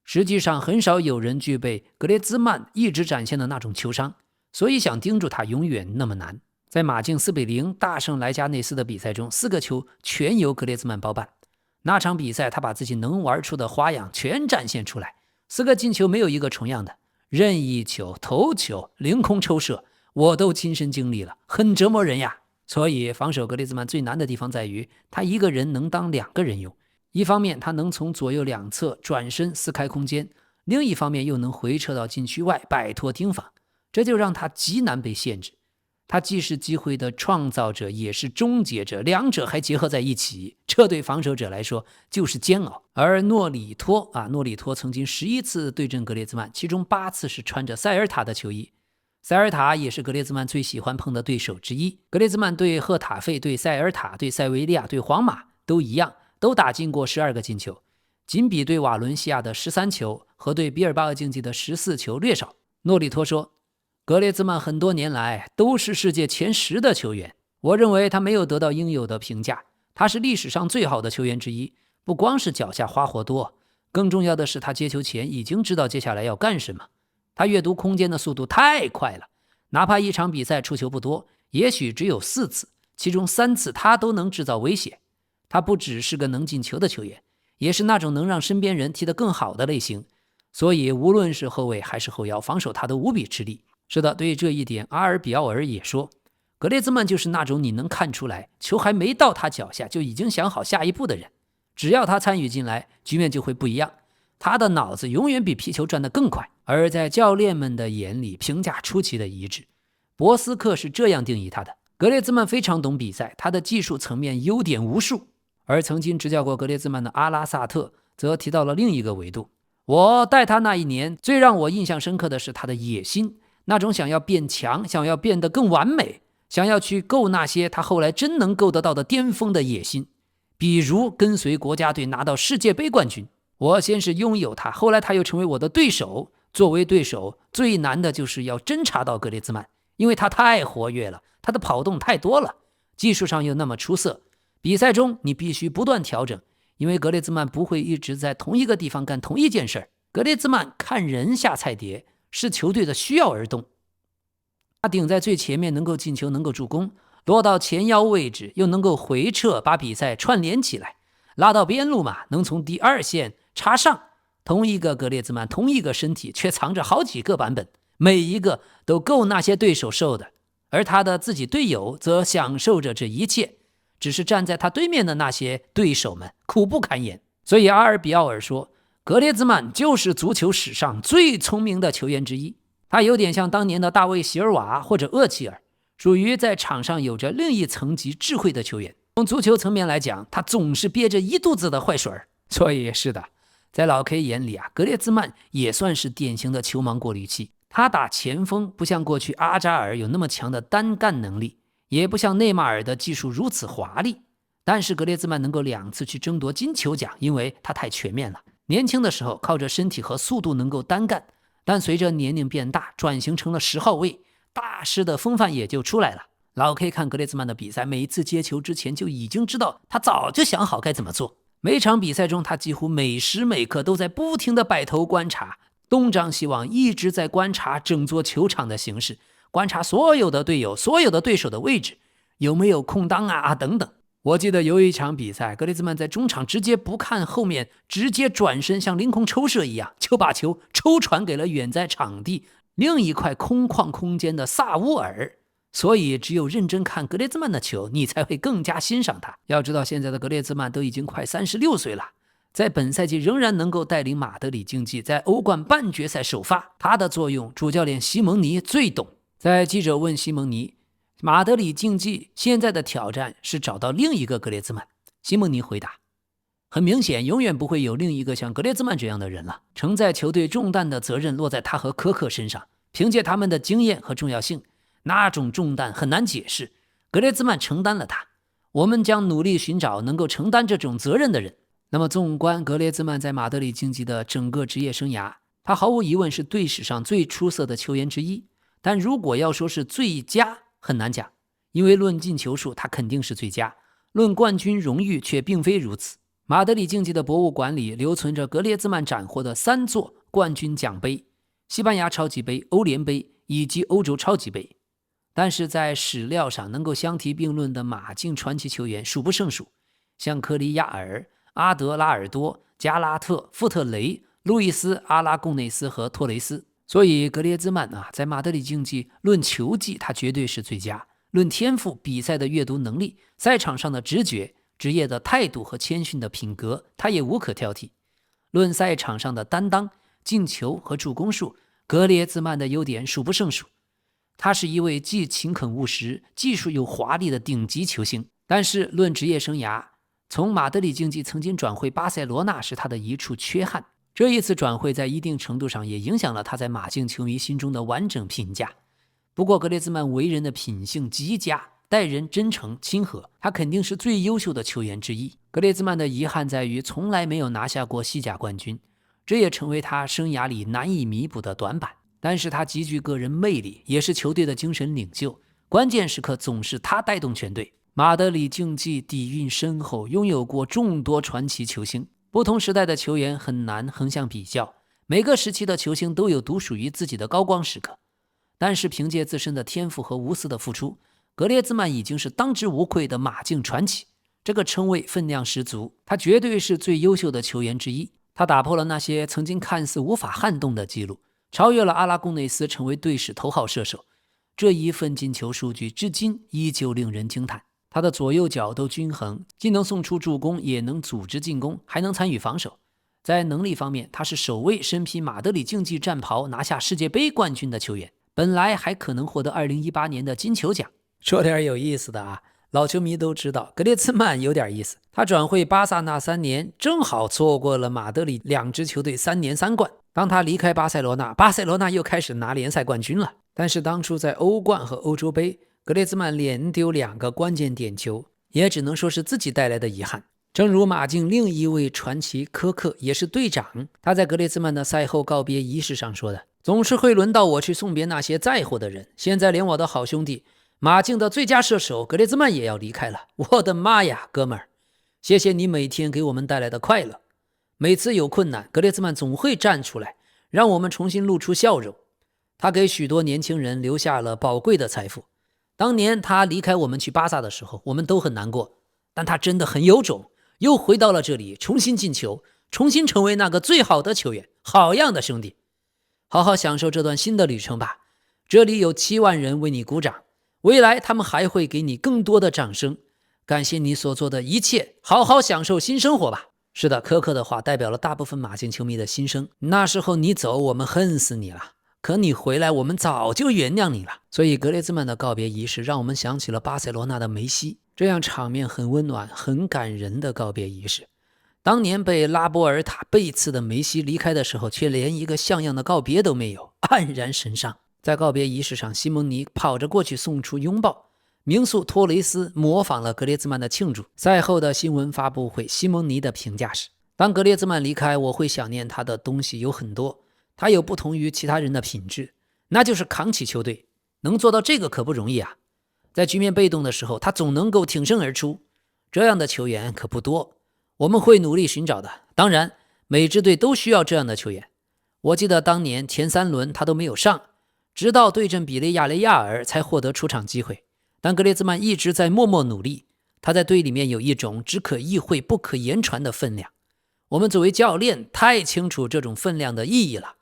實際上很少有人具備格列茲曼一直展現的那種球商，所以想盯住他永遠那麼難。在馬競4-0大勝萊加內斯的比賽中，4個球全由格列茲曼包辦。那場比賽他把自己能玩出的花樣全展現出來，4個進球沒有一個重樣的，任意球、頭球、凌空抽射我都親身經歷了，很折磨人呀。所以防守格列茲曼最難的地方在於他一個人能當2個人用，一方面他能從左右兩側轉身撕開空間，另一方面又能回撤到禁區外擺脫盯防，這就讓他極難被限制。他既是機會的創造者，也是終結者，兩者還結合在一起，這對防守者來說就是煎熬。而諾里托曾經11次對陣格列茲曼，其中8次是穿着塞爾塔的球衣。塞爾塔也是格列茲曼最喜歡碰的對手之一。格列茲曼对赫塔費、对塞爾塔、对塞維利亞、对皇馬都一樣，都打進過12個進球，僅比對瓦倫西亞的13球和對比爾巴鄂競技的14球略少。諾里托說，格列茲曼很多年來都是世界前10的球員，我認為他沒有得到應有的評價，他是歷史上最好的球員之一，不光是腳下花活多，更重要的是他接球前已經知道接下來要幹什麼。他閱讀空間的速度太快了，哪怕一場比賽出球不多，也許只有4次，其中3次他都能制造威脅。他不只是個能進球的球員，也是那種能讓身邊人踢得更好的類型，所以無論是後衛還是後腰，防守他都無比吃力。是的，对於這一點，阿爾比奧爾也說，格列茲曼就是那種你能看出來球還沒到他腳下就已經想好下一步的人，只要他參與進來，局面就會不一樣。他的腦子永遠比皮球轉得更快。而在教練們的眼裡，評價出奇的一致。博斯克是這樣定義他的：格列茲曼非常懂比賽，他的技術層面優點無數。而曾經執教過格列茲曼的阿拉薩特則提到了另一個維度：我帶他那一年，最讓我印象深刻的是他的野心，那種想要變強，想要變得更完美，想要去夠那些他後來真能夠得到的巔峰的野心，比如跟隨國家隊拿到世界杯冠軍。我先是擁有他，後來他又成為我的对手。作為對手，最難的就是要偵察到格列茲曼，因為他太活躍了，他的跑動太多了，技術上又那麼出色。比賽中你必須不斷調整，因為格列茲曼不會一直在同一個地方幹同一件事。格列茲曼看人下菜碟，是球隊的需要而動。他頂在最前面，能夠進球，能夠助攻，落到前腰位置，又能夠回撤，把比賽串聯起來，拉到邊路嘛，能從第2線插上。同一個格列茲曼，同一個身體，卻藏着好幾個版本，每一個都夠那些對手受的。而他的自己隊友則享受着這一切，只是站在他對面的那些对手們苦不堪言。所以阿爾比奧爾說，格列茲曼就是足球史上最聰明的球員之一。他有點像當年的大衛席爾瓦或者厄齊爾，屬於在場上有着另一層級智慧的球員。從足球層面來講，他總是憋着一肚子的壞水。所以是的，在老 K 眼裡格列茲曼也算是典型的球盲過濾器。他打前鋒不像過去阿扎爾有那麼強的單幹能力，也不像內馬爾的技術如此華麗。但是格列茲曼能夠2次去爭奪金球獎，因為他太全面了。年輕的時候靠着身體和速度能夠單幹，但隨着年齡變大，轉型成了10號位，大師的風範也就出來了。老 K 看格列茲曼的比賽，每次接球之前就已經知道他早就想好該怎麼做。每場比賽中，他幾乎每時每刻都在不停地擺頭觀察，東張西望，一直在觀察整座球場的形勢，觀察所有的隊友、所有的對手的位置，有沒有空當啊等等。我記得有一場比賽，格列茲曼在中場直接不看後面，直接轉身像凌空抽射一樣，就把球抽傳給了遠在場地另一塊空曠空間的薩烏爾。所以只有認真看格列茲曼的球，你才會更加欣賞他。要知道現在的格列茲曼都已經快36歲了，在本賽季仍然能夠帶領馬德里競技在歐冠半決賽首發，他的作用主教練西蒙尼最懂。在記者問西蒙尼，馬德里競技現在的挑戰是找到另一個格列茲曼，西蒙尼回答，很明顯永遠不會有另一個像格列茲曼這樣的人了，承載球隊重擔的責任落在他和科克身上，憑借他們的經驗和重要性，那種重擔很難解釋，格列茲曼承擔了它，我們將努力尋找能夠承擔這種責任的人。那麼縱觀格列茲曼在馬德里競技的整個職業生涯，他毫無疑問是隊史上最出色的球員之一，但如果要說是最佳，很難講，因為論進球數他肯定是最佳，論冠軍榮譽卻並非如此。馬德里競技的博物館裡留存着格列茲曼斬獲的3座冠軍獎杯，西班牙超級杯、歐聯杯以及歐洲超級杯。但是在史料上能夠相提並論的馬競傳奇球員數不勝數，像科里亞爾、阿德拉爾多、加拉特、富特雷、路易斯·阿拉貢內斯和托雷斯。所以格列茲曼在馬德里競技論球技他絕對是最佳，論天賦、比賽的閱讀能力、賽場上的直覺、職業的態度和謙遜的品格，他也無可挑剔。論賽場上的擔當、進球和助攻數，格列茲曼的優點數不勝數。他是一位既勤懇務實、技術又華麗的頂級球星，但是論職業生涯，從馬德里競技曾經轉會巴塞羅那是他的一處缺憾。這一次轉會在一定程度上也影響了他在馬競球迷心中的完整評價。不過格列茲曼為人的品性極佳，待人真誠親和，他肯定是最優秀的球員之一。格列茲曼的遺憾在於從來沒有拿下過西甲冠軍，這也成為他生涯裡難以彌補的短板。但是他極具個人魅力，也是球隊的精神領袖，關鍵時刻總是他帶動全隊。馬德里競技底蘊深厚，擁有過眾多傳奇球星，不同時代的球員很難橫向比較，每個時期的球星都有獨屬於自己的高光時刻。但是憑借自身的天賦和無私的付出，格列茲曼已經是當之無愧的馬競傳奇，這個稱謂分量十足，他絕對是最優秀的球員之一。他打破了那些曾經看似無法撼動的記錄，超越了阿拉貢內斯，成為队史头號射手。這一份進球數據至今依舊令人驚嘆。他的左右腳都均衡，既能送出助攻，也能組織進攻，還能參與防守。在能力方面，他是首位身披馬德里競技戰袍拿下世界杯冠軍的球員，本來還可能獲得2018年的金球獎。說點有意思的老球迷都知道格列茲曼有點意思，他轉會巴薩那3年正好錯過了馬德里2支球隊3年3冠。當他離開巴塞羅那，巴塞羅那又開始拿聯賽冠軍了。但是當初在歐冠和歐洲杯，格列茲曼連丟2個關鍵點球，也只能說是自己帶來的遺憾。正如馬競另一位傳奇科克也是隊長，他在格列茲曼的賽後告別儀式上說的，總是會輪到我去送別那些在乎的人，現在連我的好兄弟馬競的最佳射手格列茲曼也要離開了。我的媽呀，哥們兒，謝謝你每天給我們帶來的快樂。每次有困難，格列茲曼總會站出來，讓我們重新露出笑容。他給許多年輕人留下了寶貴的財富。當年他離開我們去巴薩的時候，我們都很難過，但他真的很有種，又回到了這裡，重新進球，重新成為那個最好的球員，好樣的兄弟。好好享受這段新的旅程吧，這裡有7萬人為你鼓掌，未來他們還會給你更多的掌聲。感謝你所做的一切，好好享受新生活吧。是的，科克的話代表了大部分马竞球迷的心聲。那時候你走，我們恨死你了，可你回來，我們早就原諒你了。所以格列茲曼的告別儀式讓我們想起了巴塞羅那的梅西，這樣場面很溫暖很感人的告別儀式。當年被拉波爾塔背刺的梅西離開的時候，卻連一個像樣的告別都沒有，黯然神傷。在告別儀式上，西蒙尼跑着過去送出擁抱，名宿托雷斯模仿了格列茲曼的慶祝。賽後的新聞發布會，西蒙尼的評價是，當格列茲曼離開，我會想念他的東西有很多，他有不同於其他人的品質，那就是扛起球隊。能做到這個可不容易啊！在局面被動的時候，他總能夠挺身而出。這樣的球員可不多，我們會努力尋找的。當然，每支隊都需要這樣的球員。我記得當年前3輪他都沒有上，直到對陣比利亞雷亞爾才獲得出場機會。但格列茲曼一直在默默努力，他在隊裡面有一種只可意會不可言傳的分量。我們作為教練太清楚這種分量的意義了。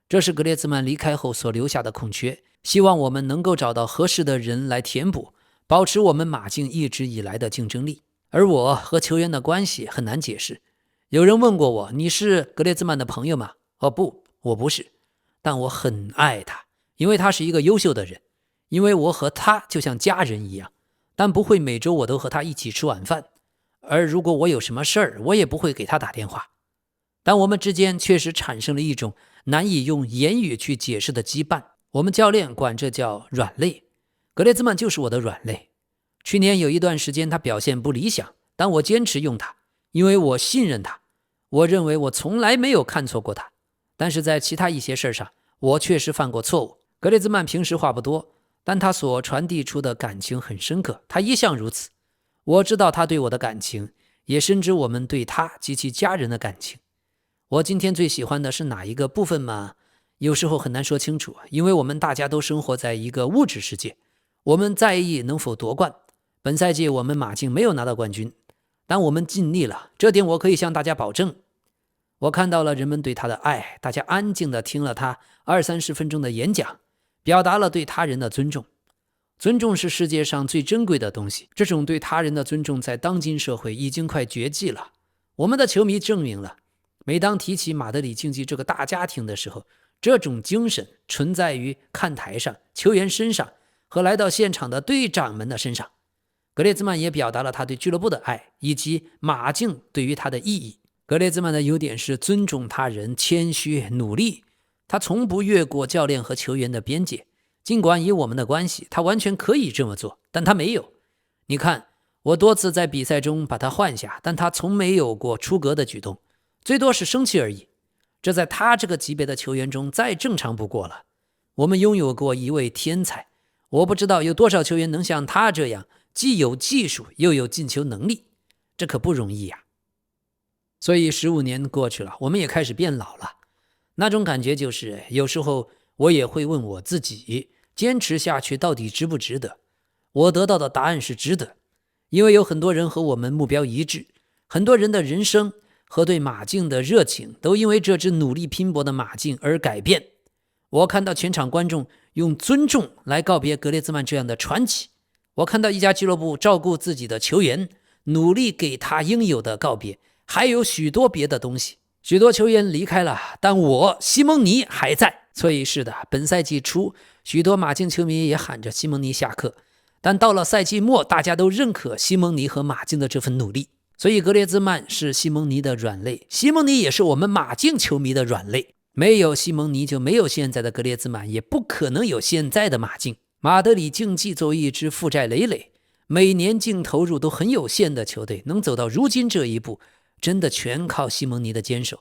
這是格列茲曼離開後所留下的空缺，希望我們能夠找到合適的人來填補，保持我們馬競一直以來的競爭力。而我和球員的關係很難解釋。有人問過我，你是格列茲曼的朋友嗎？哦不，我不是，但我很愛他，因為他是一個優秀的人，因為我和他就像家人一樣，但不會每周我都和他一起吃晚飯，而如果我有什麼事兒，我也不會給他打電話。但我們之間確實產生了一種難以用言語去解釋的羈絆，我們教練管這叫軟肋。格列茲曼就是我的軟肋。去年有一段時間他表現不理想，但我堅持用他，因為我信任他。我認為我從來沒有看錯過他，但是在其他一些事上，我確實犯過錯誤。格列茲曼平時話不多，但他所傳遞出的感情很深刻，他一向如此。我知道他對我的感情，也深知我們對他及其家人的感情。我今天最喜歡的是哪一個部分嗎？有時候很難說清楚，因為我們大家都生活在一個物質世界，我們在意能否奪冠。本賽季我們馬競沒有拿到冠軍，但我們盡力了，這點我可以向大家保證。我看到了人們對他的愛，大家安靜地聽了他20-30分鐘的演講，表達了對他人的尊重。尊重是世界上最珍貴的東西，這種對他人的尊重在當今社會已經快絕跡了。我們的球迷證明了，每當提起馬德里競技這個大家庭的時候，這種精神存在於看台上、球員身上和來到現場的隊長們的身上。格列茲曼也表達了他對俱樂部的愛，以及馬競對於他的意義。格列茲曼的優點是尊重他人、謙虛、努力，他從不越過教練和球員的邊界。儘管以我們的關係，他完全可以這麼做，但他沒有。你看，我多次在比賽中把他換下，但他從沒有過出格的舉動，最多是生氣而已。這在他這個級別的球員中再正常不過了。我們擁有過一位天才，我不知道有多少球員能像他這樣既有技術又有進球能力，這可不容易呀。所以15年過去了，我們也開始變老了。那種感覺就是，有時候我也會問我自己，堅持下去到底值不值得？我得到的答案是值得，因為有很多人和我們目標一致，很多人的人生和对馬競的熱情都因为這支努力拼搏的馬競而改變。我看到全場觀眾用尊重來告別格列茲曼這樣的傳奇，我看到一家俱樂部照顧自己的球員，努力給他應有的告別，還有許多別的東西。許多球員離開了，但西蒙尼還在。所以是的，本賽季初許多馬競球迷也喊着西蒙尼下課，但到了賽季末，大家都認可西蒙尼和馬競的這份努力。所以格列茲曼是西蒙尼的軟肋，西蒙尼也是我們馬競球迷的軟肋。沒有西蒙尼就沒有現在的格列茲曼，也不可能有現在的馬競。馬德里競技作為一支負債累累、每年淨投入都很有限的球隊，能走到如今這一步，真的全靠西蒙尼的堅守。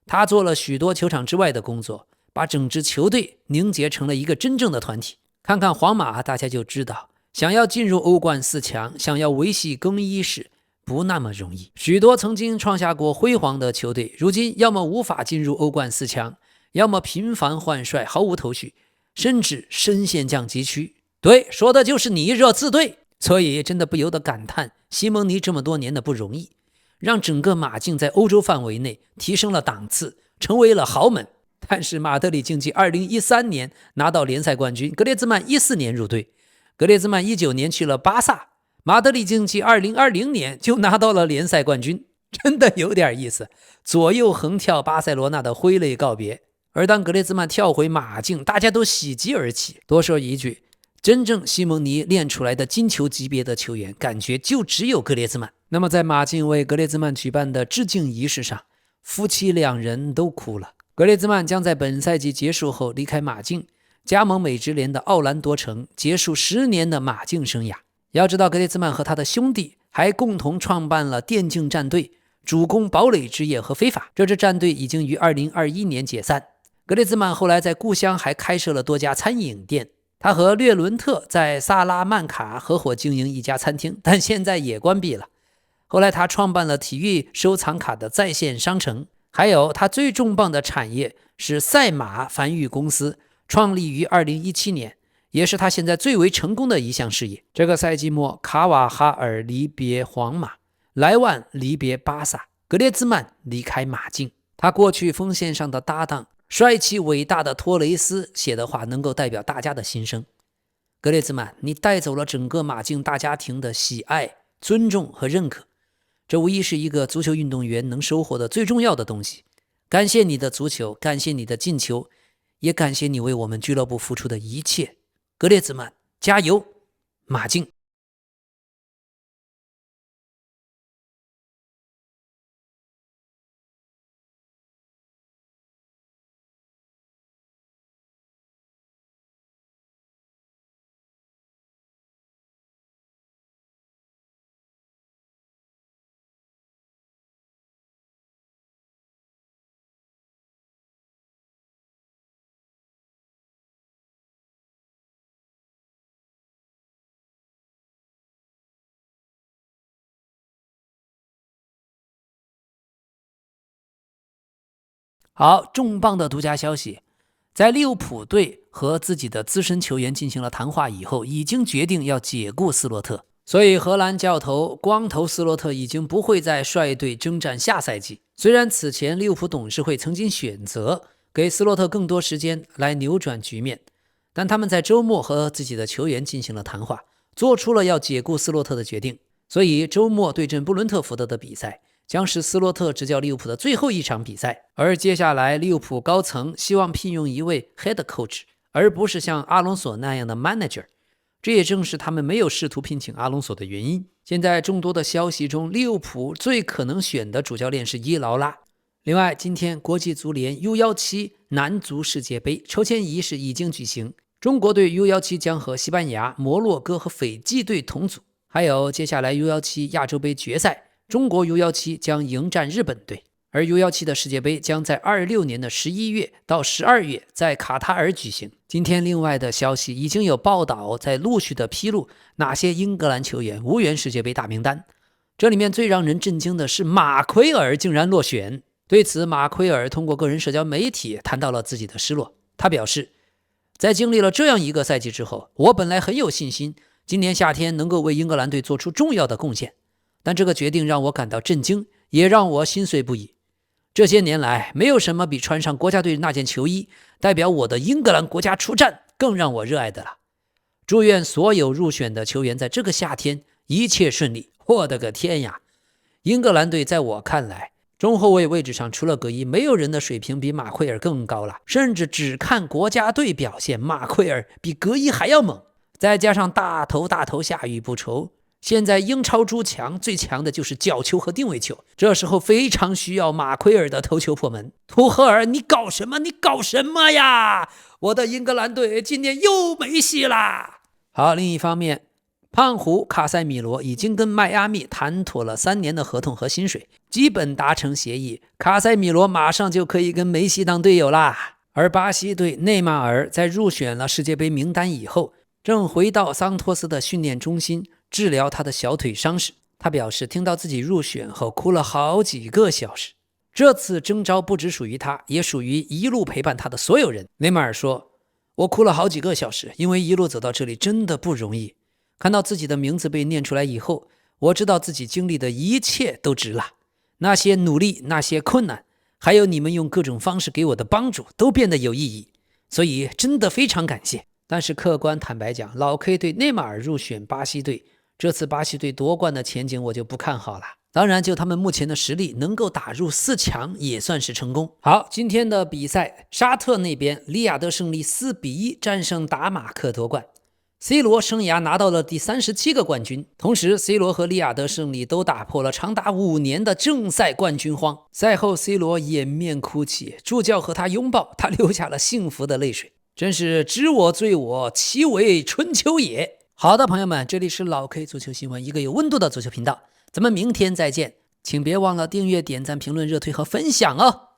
他做了許多球場之外的工作，把整支球隊凝結成了一個真正的團體。看看皇馬，大家就知道，想要進入歐冠4強，想要維繫更衣室，不那麼容易。許多曾經創下過輝煌的球隊，如今要麼無法進入歐冠4強，要麼頻繁換帥，毫無頭緒，甚至深陷降級區。對，說的就是你，熱刺隊。所以真的不由得感嘆西蒙尼這麼多年的不容易，讓整個馬競在歐洲範圍內提升了檔次，成為了豪門。但是馬德里競技2013年拿到聯賽冠軍，格列茲曼14年入隊，格列茲曼19年去了巴薩，馬德里競技2020年就拿到了聯賽冠軍，真的有點意思，左右橫跳巴塞羅那的揮淚告別。而當格列茲曼跳回馬競，大家都喜極而泣。多說一句，真正西蒙尼練出來的金球級別的球員，感覺就只有格列茲曼。那麼在馬競為格列茲曼舉辦的致敬儀式上，夫妻兩人都哭了。格列茲曼將在本賽季結束後離開馬競，加盟美職聯的奧蘭多城，結束10年的馬競生涯。要知道，格列茲曼和他的兄弟還共同創辦了電競戰隊，主攻堡壘之夜和非法。這支戰隊已經於2021年解散。格列茲曼後來在故鄉還開設了多家餐飲店，他和略倫特在薩拉曼卡合夥經營一家餐廳，但現在也關閉了。後來他創辦了體育收藏卡的在線商城，還有他最重磅的產業是賽馬繁育公司，創立於2017年，也是他現在最為成功的一項事業。這個賽季末，卡瓦哈爾離別皇馬，萊萬離別巴薩，格列茲曼離開馬競。他過去鋒線上的搭檔，帥氣偉大的托雷斯寫的話能夠代表大家的心聲。格列茲曼，你帶走了整個馬競大家庭的喜愛、尊重和認可，這無疑是一個足球運動員能收穫的最重要的東西。感謝你的足球，感謝你的進球，也感謝你為我們俱樂部付出的一切。格列茲曼，加油！馬競。好，重磅的独家消息，在利物浦队和自己的资深球員进行了談話以後，已經決定要解雇斯洛特，所以荷蘭教頭光頭斯洛特已經不會再率隊征戰下賽季。雖然此前利物浦董事會曾經選擇給斯洛特更多時間來扭轉局面，但他們在周末和自己的球員進行了談話，做出了要解雇斯洛特的決定。所以周末對陣布倫特福德的比賽將是斯洛特執教利物浦的最後一場比賽，而接下來利物浦高層希望聘用一位 head coach， 而不是像阿隆索那樣的 manager， 這也正是他們沒有試圖聘請阿隆索的原因。現在眾多的消息中，利物浦最可能選的主教練是伊勞拉。另外，今天国際足聯 U17 男足世界杯抽籤儀式已經舉行，中國隊 U17 將和西班牙、摩洛哥和斐濟隊同組，還有接下來 U17 亞洲杯決賽，中國 U17 將迎戰日本隊，而 U17 的世界杯將在26年的11月到12月在卡塔爾舉行。今天另外的消息已經有報道在陸續的披露哪些英格蘭球員無緣世界杯大名單，這裡面最讓人震驚的是馬奎爾竟然落選。對此，馬奎爾通過個人社交媒體談到了自己的失落，他表示，在經歷了這樣一個賽季之後，我本來很有信心今年夏天能夠為英格蘭隊做出重要的貢獻，但這個決定讓我感到震驚，也讓我心碎不已。這些年來，沒有什麼比穿上國家隊那件球衣，代表我的英格蘭國家出戰，更讓我熱愛的了。祝願所有入選的球員在這個夏天一切順利。我的個天呀！英格蘭隊在我看來，中後衛位置上除了格伊，沒有人的水平比馬奎爾更高了。甚至只看國家隊表現，馬奎爾比格伊還要猛。再加上大頭下雨不愁，現在英超諸強最強的就是角球和定位球，這時候非常需要馬奎爾的頭球破門。图赫爾，你搞什麼？你搞什麼呀？我的英格蘭隊今年又沒戲啦！好，另一方面，胖虎卡塞米羅已經跟邁阿密談妥了3年的合同和薪水，基本達成協議，卡塞米羅馬上就可以跟梅西當隊友啦。而巴西隊內馬爾在入選了世界杯名單以後，正回到桑托斯的訓練中心治療他的小腿傷勢。他表示聽到自己入選後哭了好幾個小時。這次徵召不只屬於他，也屬於一路陪伴他的所有人。內馬爾說，我哭了好幾個小時，因為一路走到這裡真的不容易。看到自己的名字被念出來以後，我知道自己經歷的一切都值了。那些努力，那些困難，還有你們用各種方式給我的幫助，都變得有意義。所以真的非常感謝。但是客觀坦白講，老 K 對內馬爾入選巴西隊，這次巴西隊奪冠的前景我就不看好了。當然，就他們目前的實力，能夠打入4強也算是成功。好，今天的比賽，沙特那邊利雅得勝利4-1戰勝達馬克奪冠。C 羅生涯拿到了第37個冠軍，同時 C 羅和利雅得勝利都打破了長達5年的正賽冠軍荒。賽後 C 羅掩面哭泣，助教和他擁抱，他流下了幸福的淚水。真是知我罪我，其為春秋也。好的，朋友們，這裡是老 K 足球新聞，一個有溫度的足球頻道。咱們明天再見，請別忘了訂閱、點讚、評論、熱推和分享哦。